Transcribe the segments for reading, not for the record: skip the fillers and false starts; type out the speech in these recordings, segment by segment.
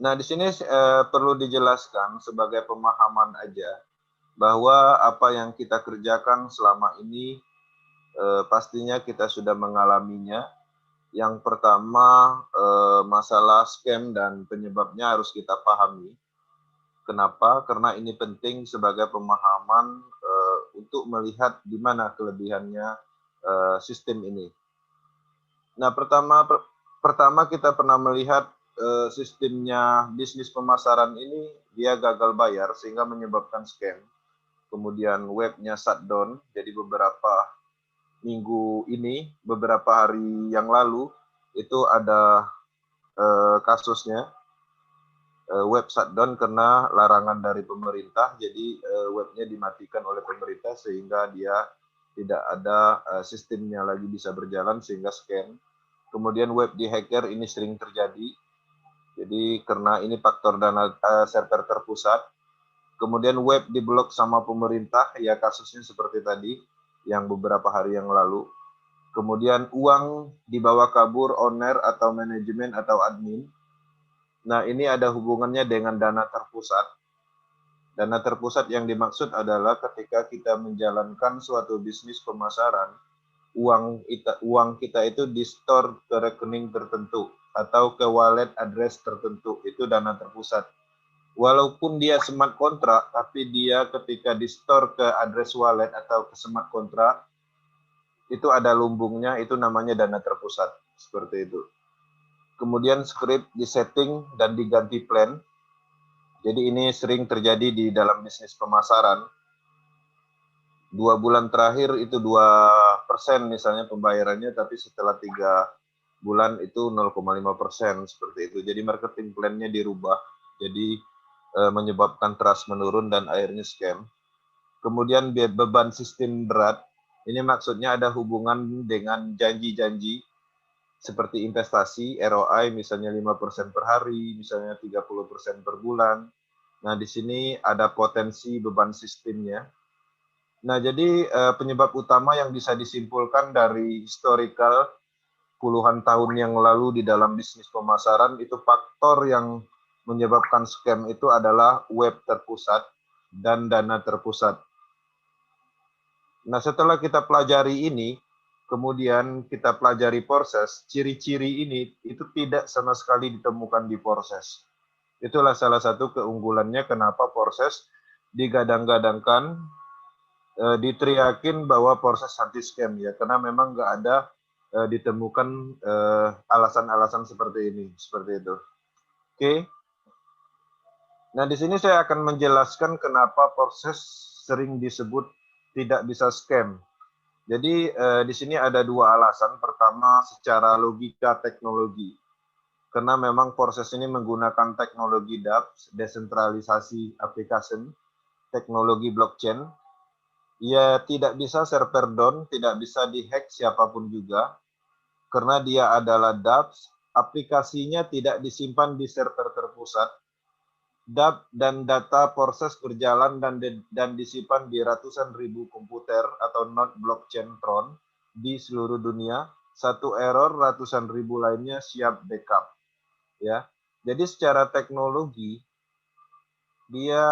Nah, di sini perlu dijelaskan sebagai pemahaman aja bahwa apa yang kita kerjakan selama ini pastinya kita sudah mengalaminya. Yang pertama, masalah scam dan penyebabnya harus kita pahami. Kenapa? Karena ini penting sebagai pemahaman untuk melihat di mana kelebihannya sistem ini. Nah, pertama kita pernah melihat sistemnya bisnis pemasaran ini dia gagal bayar sehingga menyebabkan scam. Kemudian webnya shutdown, jadi beberapa minggu ini, beberapa hari yang lalu, itu ada kasusnya web shutdown karena larangan dari pemerintah, jadi webnya dimatikan oleh pemerintah sehingga dia tidak ada sistemnya lagi bisa berjalan sehingga scam. Kemudian web dihacker ini sering terjadi, jadi karena ini faktor dana server terpusat. Kemudian web diblok sama pemerintah, ya kasusnya seperti tadi yang beberapa hari yang lalu. Kemudian uang dibawa kabur owner atau manajemen atau admin. Nah, ini ada hubungannya dengan dana terpusat. Dana terpusat yang dimaksud adalah ketika kita menjalankan suatu bisnis pemasaran, uang kita itu di-store ke rekening tertentu atau ke wallet address tertentu, itu dana terpusat. Walaupun dia smart contract, tapi dia ketika di-store ke address wallet atau ke smart contract, itu ada lumbungnya, itu namanya dana terpusat, seperti itu. Kemudian script disetting dan diganti plan. Jadi ini sering terjadi di dalam bisnis pemasaran. 2 bulan terakhir itu 2% misalnya pembayarannya, tapi setelah 3 bulan itu 0,5% seperti itu. Jadi marketing plan-nya dirubah, jadi menyebabkan trust menurun dan akhirnya scam. Kemudian beban sistem berat, ini maksudnya ada hubungan dengan janji-janji seperti investasi, ROI misalnya 5% per hari, misalnya 30% per bulan. Nah, di sini ada potensi beban sistemnya. Nah, jadi penyebab utama yang bisa disimpulkan dari historical puluhan tahun yang lalu di dalam bisnis pemasaran itu faktor yang menyebabkan scam itu adalah web terpusat dan dana terpusat. Nah, setelah kita pelajari ini, kemudian kita pelajari proses, ciri-ciri ini itu tidak sama sekali ditemukan di proses. Itulah salah satu keunggulannya kenapa proses digadang-gadangkan, diteriakin bahwa proses anti scam ya, karena memang nggak ada ditemukan alasan-alasan seperti ini, seperti itu. Oke. Nah, di sini saya akan menjelaskan kenapa proses sering disebut tidak bisa scam. Jadi di sini ada 2 alasan. Pertama, secara logika teknologi. Karena memang proses ini menggunakan teknologi DApps, desentralisasi application, teknologi blockchain. Ya, tidak bisa server down, tidak bisa dihack siapapun juga. Karena dia adalah DApps, aplikasinya tidak disimpan di server terpusat. DApp dan data proses berjalan dan disimpan di ratusan ribu komputer atau node blockchain Tron di seluruh dunia. Satu error, ratusan ribu lainnya siap backup. Ya, jadi secara teknologi dia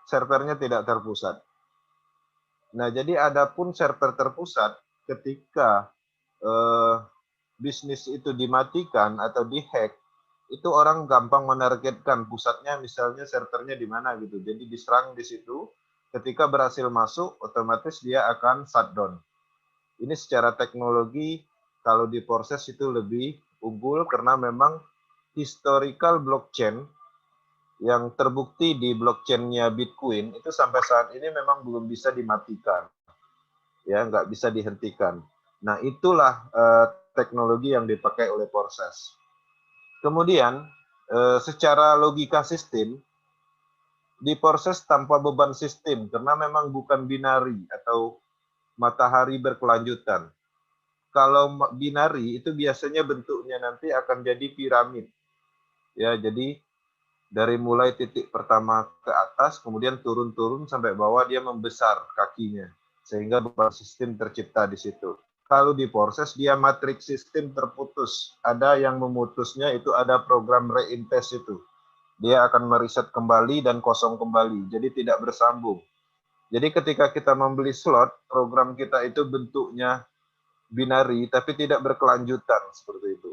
servernya tidak terpusat. Nah, jadi adapun server terpusat ketika bisnis itu dimatikan atau dihack, itu orang gampang menargetkan pusatnya misalnya servernya di mana gitu. Jadi diserang di situ, ketika berhasil masuk otomatis dia akan shutdown. Ini secara teknologi kalau diproses itu lebih unggul karena memang historical blockchain yang terbukti di blockchain-nya Bitcoin itu sampai saat ini memang belum bisa dimatikan. Ya, nggak bisa dihentikan. Nah, itulah teknologi yang dipakai oleh proses. Kemudian, secara logika sistem, diproses tanpa beban sistem, karena memang bukan binari atau matahari berkelanjutan. Kalau binari itu biasanya bentuknya nanti akan jadi piramid. Ya, jadi dari mulai titik pertama ke atas, kemudian turun-turun sampai bawah dia membesar kakinya, sehingga beban sistem tercipta di situ. Kalau diproses dia matriks sistem terputus. Ada yang memutusnya itu ada program reinvest itu. dia akan mereset kembali dan kosong kembali, jadi tidak bersambung. Jadi ketika kita membeli slot, program kita itu bentuknya binary tapi tidak berkelanjutan seperti itu.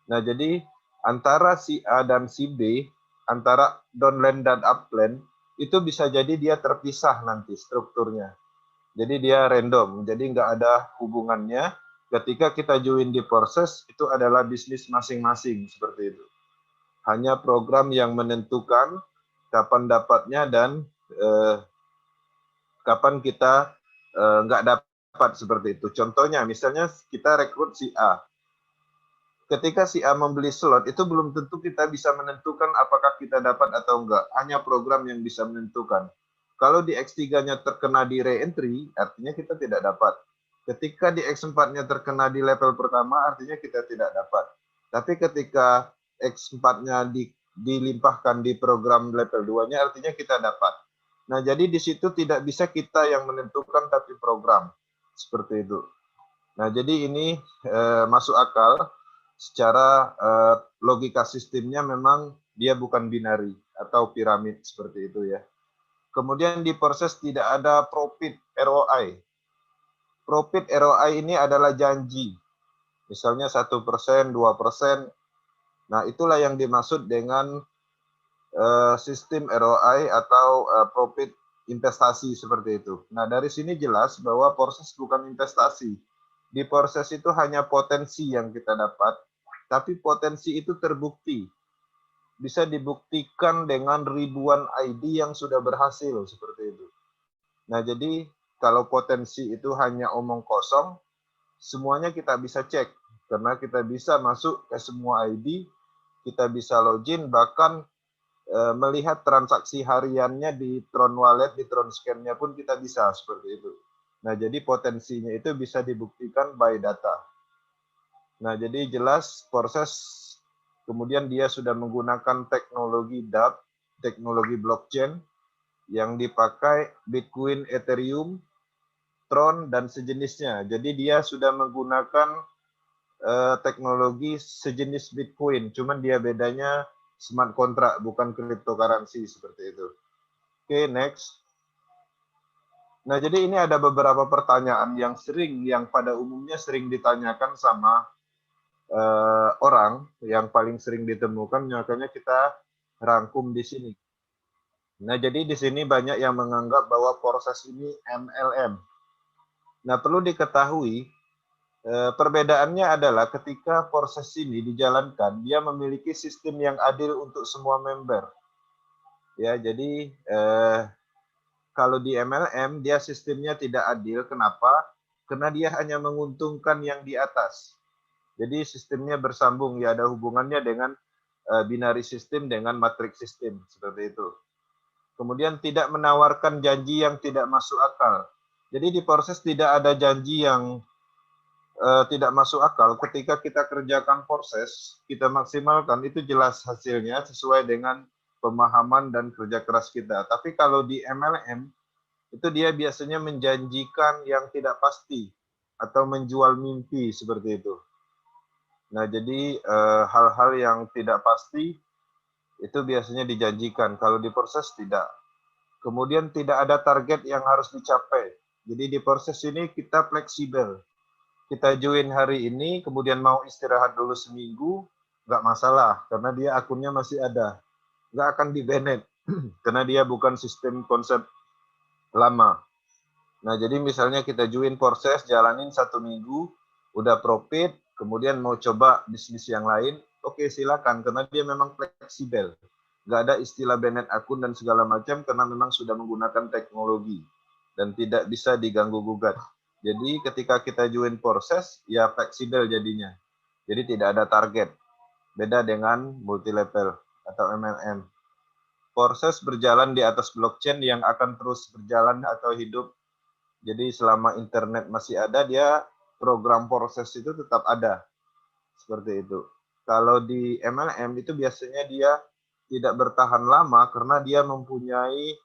Nah, jadi antara si A dan si B, antara downline dan upline, itu bisa jadi dia terpisah nanti strukturnya. Jadi dia random, jadi nggak ada hubungannya. Ketika kita join di proses, itu adalah bisnis masing-masing, seperti itu. Hanya program yang menentukan kapan dapatnya dan kapan kita nggak dapat, seperti itu. Contohnya, misalnya kita rekrut si A. Ketika si A membeli slot, itu belum tentu kita bisa menentukan apakah kita dapat atau enggak. Hanya program yang bisa menentukan. Kalau di X3-nya terkena di re-entry, artinya kita tidak dapat. Ketika di X4-nya terkena di level pertama, artinya kita tidak dapat. Tapi ketika X4-nya dilimpahkan di program level 2-nya, artinya kita dapat. Nah, jadi di situ tidak bisa kita yang menentukan, tapi program. Seperti itu. Nah, jadi ini masuk akal. Secara logika sistemnya memang dia bukan binary atau piramid seperti itu ya. Kemudian di proses tidak ada profit ROI. Profit ROI ini adalah janji. Misalnya 1%, 2%. Nah, itulah yang dimaksud dengan sistem ROI atau profit investasi seperti itu. Nah, dari sini jelas bahwa proses bukan investasi. Di proses itu hanya potensi yang kita dapat, tapi potensi itu terbukti. Bisa dibuktikan dengan ribuan ID yang sudah berhasil, seperti itu. Nah, jadi kalau potensi itu hanya omong kosong, semuanya kita bisa cek. Karena kita bisa masuk ke semua ID, kita bisa login, bahkan melihat transaksi hariannya di Tron Wallet, di Tron Scan-nya pun kita bisa, seperti itu. Nah, jadi potensinya itu bisa dibuktikan by data. Nah, jadi jelas proses, kemudian dia sudah menggunakan teknologi DApp, teknologi blockchain, yang dipakai Bitcoin, Ethereum, Tron, dan sejenisnya. Jadi dia sudah menggunakan teknologi sejenis Bitcoin, cuman dia bedanya smart contract, bukan cryptocurrency, seperti itu. Oke, next. Nah, jadi ini ada beberapa pertanyaan yang pada umumnya sering ditanyakan sama orang yang paling sering ditemukan, makanya kita rangkum di sini. Nah, jadi di sini banyak yang menganggap bahwa proses ini MLM. Nah, perlu diketahui perbedaannya adalah ketika proses ini dijalankan, dia memiliki sistem yang adil untuk semua member. Ya, jadi kalau di MLM dia sistemnya tidak adil. Kenapa? Karena dia hanya menguntungkan yang di atas. Jadi sistemnya bersambung, ya ada hubungannya dengan binary system dengan matrix system, seperti itu. Kemudian tidak menawarkan janji yang tidak masuk akal. Jadi di proses tidak ada janji yang tidak masuk akal. Ketika kita kerjakan proses, kita maksimalkan, itu jelas hasilnya sesuai dengan pemahaman dan kerja keras kita. Tapi kalau di MLM, itu dia biasanya menjanjikan yang tidak pasti atau menjual mimpi, seperti itu. Nah, jadi hal-hal yang tidak pasti itu biasanya dijanjikan. Kalau di proses tidak. Kemudian tidak ada target yang harus dicapai. Jadi di proses ini kita fleksibel. Kita join hari ini, kemudian mau istirahat dulu seminggu, nggak masalah, karena dia akunnya masih ada. Nggak akan di-banned, karena dia bukan sistem konsep lama. Nah, jadi misalnya kita join proses, jalanin 1 minggu, udah profit, kemudian mau coba bisnis yang lain, oke silakan, karena dia memang fleksibel. Nggak ada istilah banned akun dan segala macam, karena memang sudah menggunakan teknologi, dan tidak bisa diganggu-gugat. Jadi ketika kita join proses, ya fleksibel jadinya. Jadi tidak ada target. Beda dengan multi level atau MLM. Proses berjalan di atas blockchain yang akan terus berjalan atau hidup. Jadi selama internet masih ada, dia program proses itu tetap ada. Seperti itu. Kalau di MLM itu biasanya dia tidak bertahan lama karena dia mempunyai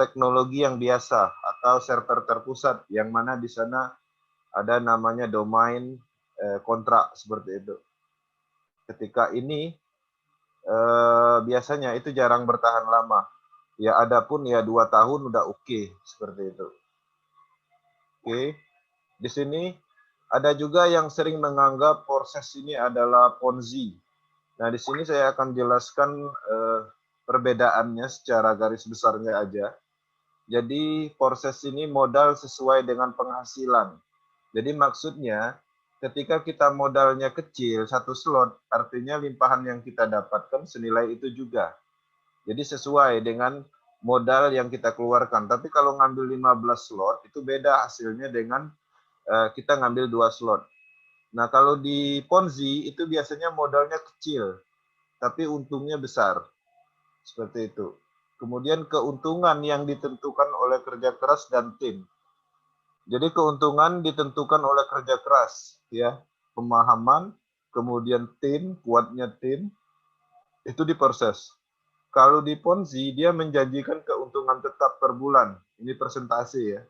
teknologi yang biasa atau server terpusat, yang mana di sana ada namanya domain kontrak, seperti itu. Ketika ini biasanya itu jarang bertahan lama. Ya adapun ya 2 tahun udah oke, seperti itu. Oke, di sini ada juga yang sering menganggap proses ini adalah Ponzi. Nah, di sini saya akan jelaskan perbedaannya secara garis besarnya aja. Jadi proses ini modal sesuai dengan penghasilan. Jadi maksudnya ketika kita modalnya kecil, satu slot, artinya limpahan yang kita dapatkan senilai itu juga. Jadi sesuai dengan modal yang kita keluarkan. Tapi kalau ngambil 15 slot, itu beda hasilnya dengan kita ngambil 2 slot. Nah, kalau di Ponzi itu biasanya modalnya kecil, tapi untungnya besar. Seperti itu. Kemudian keuntungan yang ditentukan oleh kerja keras dan tim. Jadi keuntungan ditentukan oleh kerja keras, ya, pemahaman, kemudian tim, kuatnya tim, itu diproses. Kalau di Ponzi, dia menjanjikan keuntungan tetap per bulan. Ini persentase ya,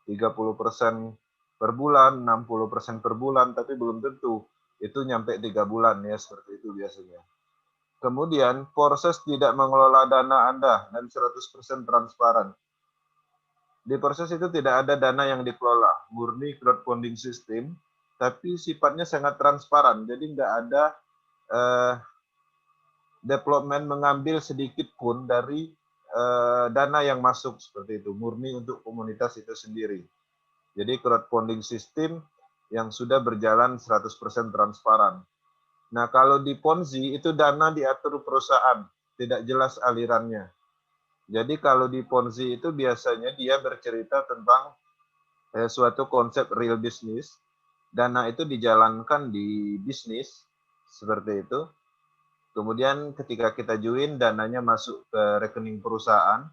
30% per bulan, 60% per bulan, tapi belum tentu. Itu nyampe 3 bulan ya, seperti itu biasanya. Kemudian, proses tidak mengelola dana Anda dan 100% transparan. Di proses itu tidak ada dana yang dikelola, murni crowdfunding system, tapi sifatnya sangat transparan. Jadi nggak ada development mengambil sedikit pun dari dana yang masuk seperti itu, murni untuk komunitas itu sendiri. Jadi crowdfunding system yang sudah berjalan 100% transparan. Nah, kalau di Ponzi itu dana diatur perusahaan, tidak jelas alirannya. Jadi kalau di Ponzi itu biasanya dia bercerita tentang suatu konsep real business, dana itu dijalankan di bisnis, seperti itu. Kemudian ketika kita join, dananya masuk ke rekening perusahaan,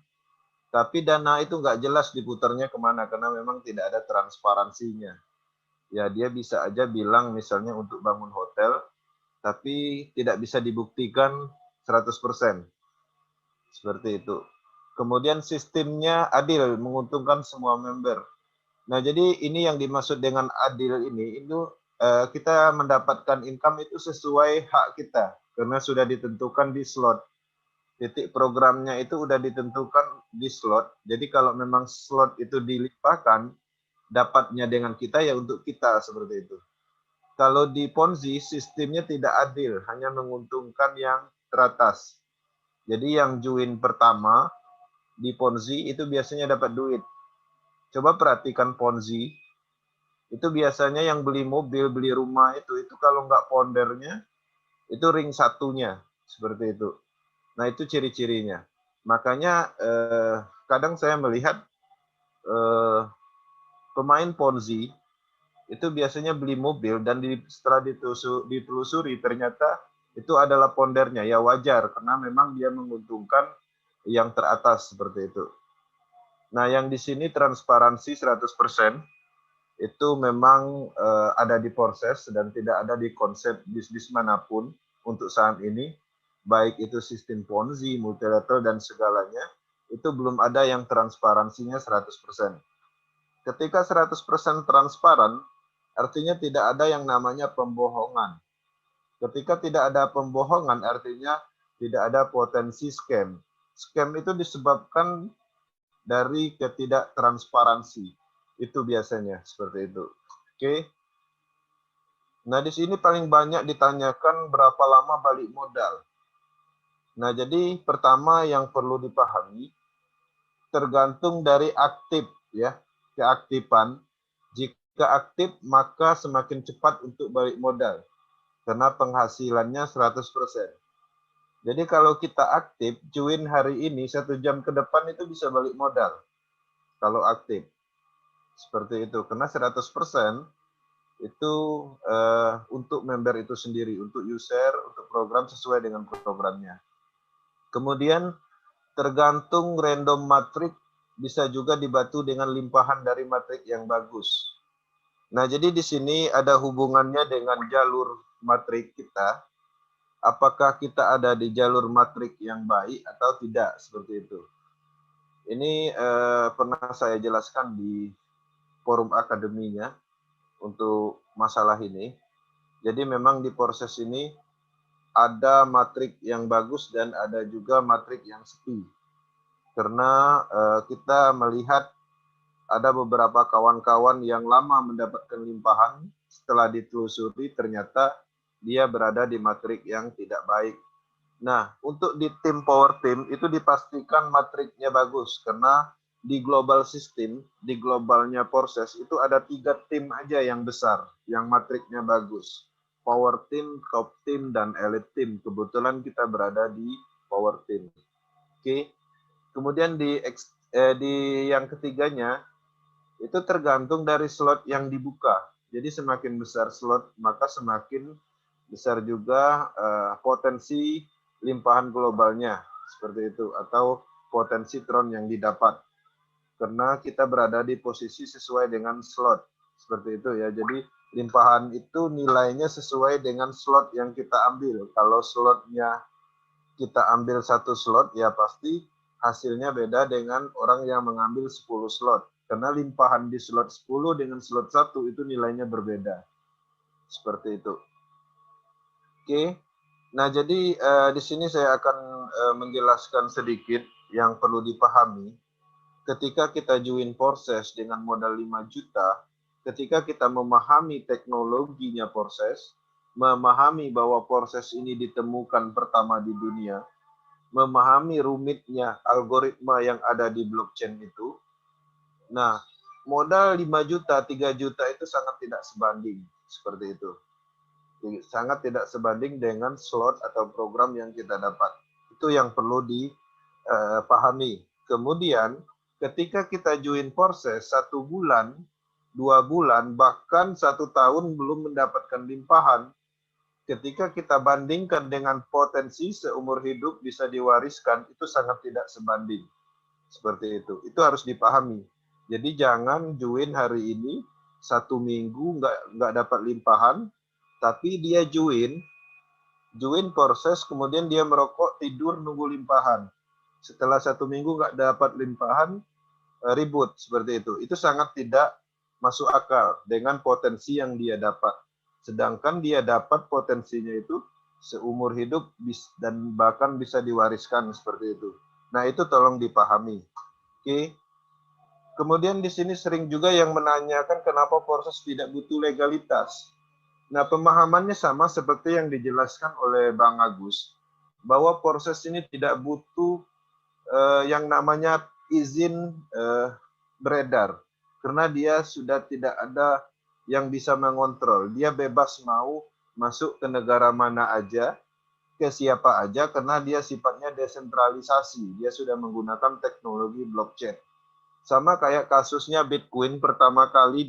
tapi dana itu nggak jelas diputarnya kemana, karena memang tidak ada transparansinya. Ya, dia bisa aja bilang misalnya untuk bangun hotel, tapi tidak bisa dibuktikan 100%. Seperti itu. Kemudian sistemnya adil, menguntungkan semua member. Nah, jadi ini yang dimaksud dengan adil ini, itu kita mendapatkan income itu sesuai hak kita, karena sudah ditentukan di slot. Titik programnya itu sudah ditentukan di slot, jadi kalau memang slot itu dilimpahkan, dapatnya dengan kita ya untuk kita, seperti itu. Kalau di Ponzi, sistemnya tidak adil, hanya menguntungkan yang teratas. Jadi yang join pertama di Ponzi itu biasanya dapat duit. Coba perhatikan Ponzi, itu biasanya yang beli mobil, beli rumah itu kalau nggak foundernya, itu ring satunya, seperti itu. Nah, itu ciri-cirinya. Makanya kadang saya melihat pemain Ponzi itu biasanya beli mobil dan setelah ditelusuri ternyata itu adalah foundernya. Ya wajar, karena memang dia menguntungkan yang teratas, seperti itu. Nah, yang di sini transparansi 100%, itu memang ada di proses dan tidak ada di konsep bisnis manapun untuk saat ini, baik itu sistem Ponzi, multilevel, dan segalanya, itu belum ada yang transparansinya 100%. Ketika 100% transparan, artinya tidak ada yang namanya pembohongan. Ketika tidak ada pembohongan, artinya tidak ada potensi scam. Scam itu disebabkan dari ketidaktransparansi. Itu biasanya seperti itu. Oke. Nah, di sini paling banyak ditanyakan berapa lama balik modal. Nah, jadi pertama yang perlu dipahami, tergantung dari aktif ya, keaktifan. Jika aktif, maka semakin cepat untuk balik modal karena penghasilannya 100%. Jadi kalau kita aktif, join hari ini, 1 jam ke depan itu bisa balik modal. Kalau aktif. Seperti itu. Karena 100% itu untuk member itu sendiri, untuk user, untuk program sesuai dengan programnya. Kemudian tergantung random matrix, bisa juga dibantu dengan limpahan dari matrix yang bagus. Nah, jadi di sini ada hubungannya dengan jalur matrix kita. Apakah kita ada di jalur matrix yang baik atau tidak, seperti itu. Ini pernah saya jelaskan di forum akademinya untuk masalah ini. Jadi memang di proses ini ada matrik yang bagus dan ada juga matrik yang sepi. Karena kita melihat ada beberapa kawan-kawan yang lama mendapatkan limpahan, setelah ditelusuri ternyata dia berada di matrik yang tidak baik. Nah, untuk di tim power team itu dipastikan matriknya bagus, karena di global system, di globalnya proses itu ada 3 tim aja yang besar, yang matriknya bagus. Power team, top team, dan elite team. Kebetulan kita berada di power team. Oke. Kemudian di yang ketiganya, itu tergantung dari slot yang dibuka. Jadi semakin besar slot, maka semakin besar juga potensi limpahan globalnya, seperti itu, atau potensi tron yang didapat. Karena kita berada di posisi sesuai dengan slot, seperti itu ya. Jadi limpahan itu nilainya sesuai dengan slot yang kita ambil. Kalau slotnya kita ambil 1 slot, ya pasti hasilnya beda dengan orang yang mengambil 10 slot. Karena limpahan di slot 10 dengan slot 1 itu nilainya berbeda. Seperti itu. Oke. Nah, jadi di sini saya akan menjelaskan sedikit yang perlu dipahami. Ketika kita join proses dengan modal 5 juta, ketika kita memahami teknologinya proses, memahami bahwa proses ini ditemukan pertama di dunia, memahami rumitnya algoritma yang ada di blockchain itu. Nah, modal 5 juta, 3 juta itu sangat tidak sebanding, seperti itu. Sangat tidak sebanding dengan slot atau program yang kita dapat. Itu yang perlu dipahami. Kemudian, ketika kita join proses 1 bulan, 2 bulan, bahkan 1 tahun belum mendapatkan limpahan, ketika kita bandingkan dengan potensi seumur hidup bisa diwariskan, itu sangat tidak sebanding. Seperti itu. Itu harus dipahami. Jadi jangan join hari ini, 1 minggu nggak dapat limpahan, tapi dia join proses, kemudian dia merokok, tidur, nunggu limpahan. Setelah 1 minggu nggak dapat limpahan, ribut, seperti itu. Itu sangat tidak masuk akal dengan potensi yang dia dapat. Sedangkan dia dapat potensinya itu seumur hidup dan bahkan bisa diwariskan, seperti itu. Nah, itu tolong dipahami. Oke. Kemudian di sini sering juga yang menanyakan kenapa proses tidak butuh legalitas. Nah, pemahamannya sama seperti yang dijelaskan oleh Bang Agus, bahwa proses ini tidak butuh yang namanya izin beredar, karena dia sudah tidak ada yang bisa mengontrol. Dia bebas mau masuk ke negara mana aja, ke siapa aja, karena dia sifatnya desentralisasi. Dia sudah menggunakan teknologi blockchain. Sama kayak kasusnya Bitcoin pertama kali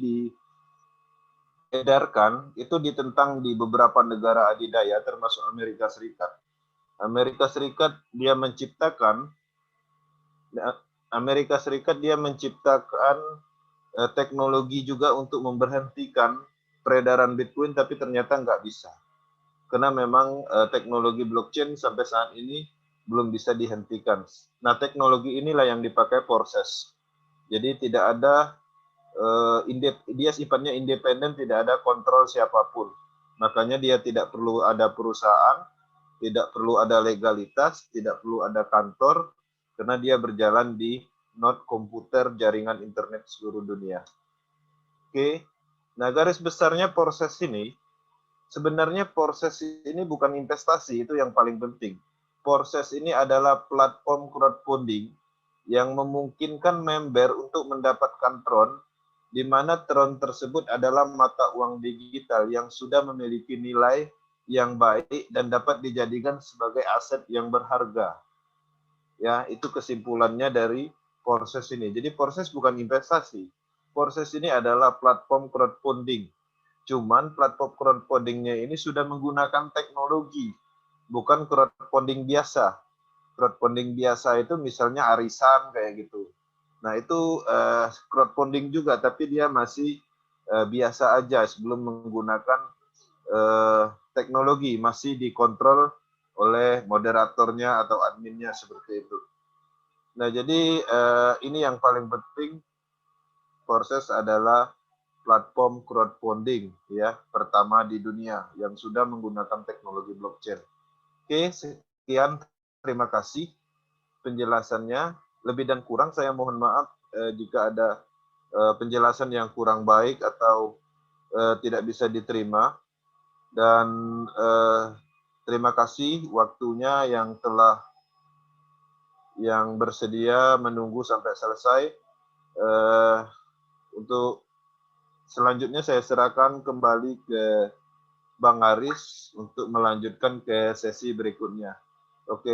diedarkan, itu ditentang di beberapa negara adidaya, termasuk Amerika Serikat. Amerika Serikat dia menciptakan teknologi juga untuk memberhentikan peredaran Bitcoin, tapi ternyata nggak bisa. Karena memang teknologi blockchain sampai saat ini belum bisa dihentikan. Nah, teknologi inilah yang dipakai proses. Jadi tidak ada, dia sifatnya independen, tidak ada kontrol siapapun. Makanya dia tidak perlu ada perusahaan, tidak perlu ada legalitas, tidak perlu ada kantor, karena dia berjalan di node komputer jaringan internet seluruh dunia. Oke. Nah, garis besarnya proses ini, sebenarnya proses ini bukan investasi, itu yang paling penting. Proses ini adalah platform crowdfunding yang memungkinkan member untuk mendapatkan Tron, di mana Tron tersebut adalah mata uang digital yang sudah memiliki nilai yang baik dan dapat dijadikan sebagai aset yang berharga. Ya, itu kesimpulannya dari proses ini. Jadi proses bukan investasi. Proses ini adalah platform crowdfunding. Cuman platform crowdfundingnya ini sudah menggunakan teknologi, bukan crowdfunding biasa. Crowdfunding biasa itu misalnya arisan kayak gitu. Nah, itu crowdfunding juga, tapi dia masih biasa aja sebelum menggunakan teknologi, masih dikontrol oleh moderatornya atau adminnya, seperti itu. Nah, jadi ini yang paling penting, proses adalah platform crowdfunding ya pertama di dunia yang sudah menggunakan teknologi blockchain. Oke, sekian. Terima kasih penjelasannya. Lebih dan kurang saya mohon maaf jika ada penjelasan yang kurang baik atau tidak bisa diterima. Dan terima kasih waktunya yang bersedia menunggu sampai selesai. Eh, untuk selanjutnya saya serahkan kembali ke Bang Aris untuk melanjutkan ke sesi berikutnya. Oke.